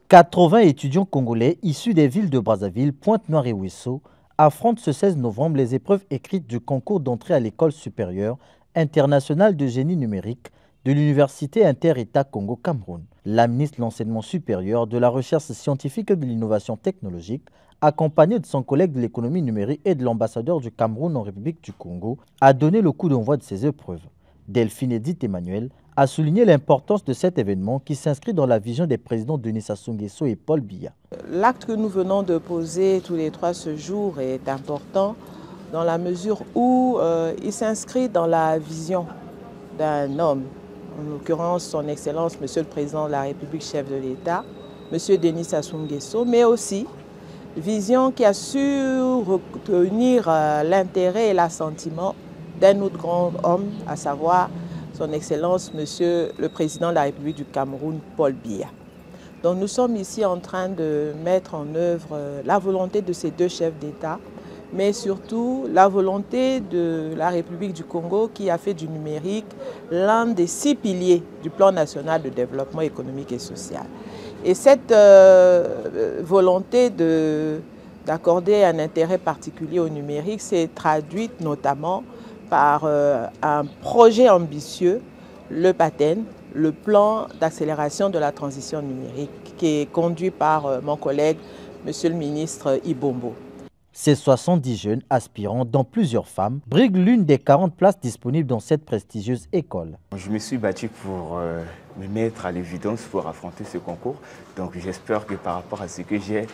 80 étudiants congolais issus des villes de Brazzaville, Pointe-Noire et Ouesso affrontent ce 16 novembre les épreuves écrites du concours d'entrée à l'école supérieure internationale de génie numérique de l'Université Inter-État Congo-Cameroun. La ministre de l'Enseignement supérieur, de la Recherche scientifique et de l'Innovation technologique, accompagnée de son collègue de l'économie numérique et de l'ambassadeur du Cameroun en République du Congo, a donné le coup d'envoi de ces épreuves. Delphine Edith Emmanuel a souligné l'importance de cet événement qui s'inscrit dans la vision des présidents Denis Sassou Nguesso et Paul Biya. L'acte que nous venons de poser tous les trois ce jour est important dans la mesure où il s'inscrit dans la vision d'un homme, en l'occurrence son Excellence Monsieur le Président de la République, chef de l'État, Monsieur Denis Sassou Nguesso, mais aussi vision qui a su retenir l'intérêt et l'assentiment d'un autre grand homme, à savoir son Excellence Monsieur le Président de la République du Cameroun, Paul Biya. Donc nous sommes ici en train de mettre en œuvre la volonté de ces deux chefs d'État, mais surtout la volonté de la République du Congo qui a fait du numérique l'un des 6 piliers du plan national de développement économique et social. Et cette volonté d'accorder un intérêt particulier au numérique s'est traduite notamment par un projet ambitieux, le PATEN, le plan d'accélération de la transition numérique, qui est conduit par mon collègue, Monsieur le ministre Ibombo. Ces 70 jeunes aspirants, dont plusieurs femmes, briguent l'une des 40 places disponibles dans cette prestigieuse école. Je me suis battu pour me mettre à l'évidence pour affronter ce concours. Donc j'espère que par rapport à ce que j'ai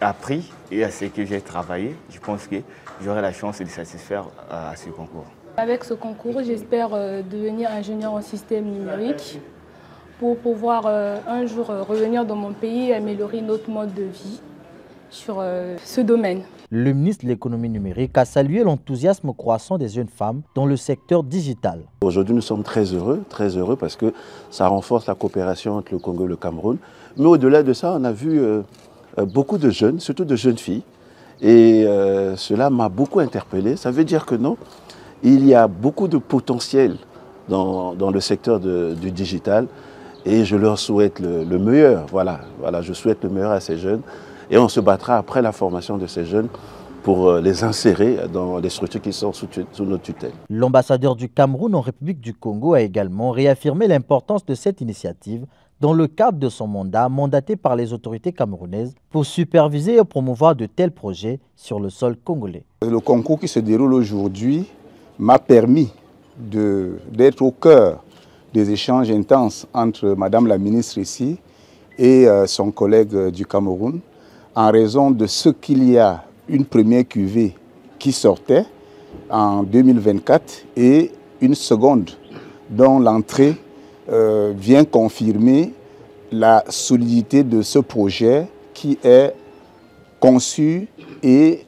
appris et à ce que j'ai travaillé, je pense que j'aurai la chance de satisfaire à ce concours. Avec ce concours, j'espère devenir ingénieur en système numérique pour pouvoir un jour revenir dans mon pays et améliorer notre mode de vie sur ce domaine. Le ministre de l'économie numérique a salué l'enthousiasme croissant des jeunes femmes dans le secteur digital. Aujourd'hui, nous sommes très heureux parce que ça renforce la coopération entre le Congo et le Cameroun. Mais au-delà de ça, on a vu beaucoup de jeunes, surtout de jeunes filles. Et cela m'a beaucoup interpellé. Ça veut dire que non, il y a beaucoup de potentiel dans le secteur du digital. Et je leur souhaite le meilleur. Voilà, je souhaite le meilleur à ces jeunes. Et on se battra après la formation de ces jeunes pour les insérer dans les structures qui sont sous notre tutelle. L'ambassadeur du Cameroun en République du Congo a également réaffirmé l'importance de cette initiative dans le cadre de son mandat mandaté par les autorités camerounaises pour superviser et promouvoir de tels projets sur le sol congolais. Le concours qui se déroule aujourd'hui m'a permis d'être au cœur des échanges intenses entre Madame la ministre ici et son collègue du Cameroun, en raison de ce qu'il y a une première cuvée qui sortait en 2024 et une seconde dont l'entrée vient confirmer la solidité de ce projet qui est conçu et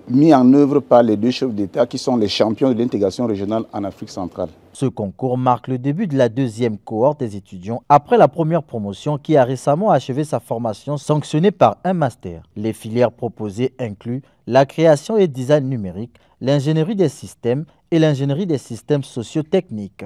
mis en œuvre par les deux chefs d'État qui sont les champions de l'intégration régionale en Afrique centrale. Ce concours marque le début de la deuxième cohorte des étudiants après la première promotion qui a récemment achevé sa formation sanctionnée par un master. Les filières proposées incluent la création et design numérique, l'ingénierie des systèmes et l'ingénierie des systèmes socio-techniques.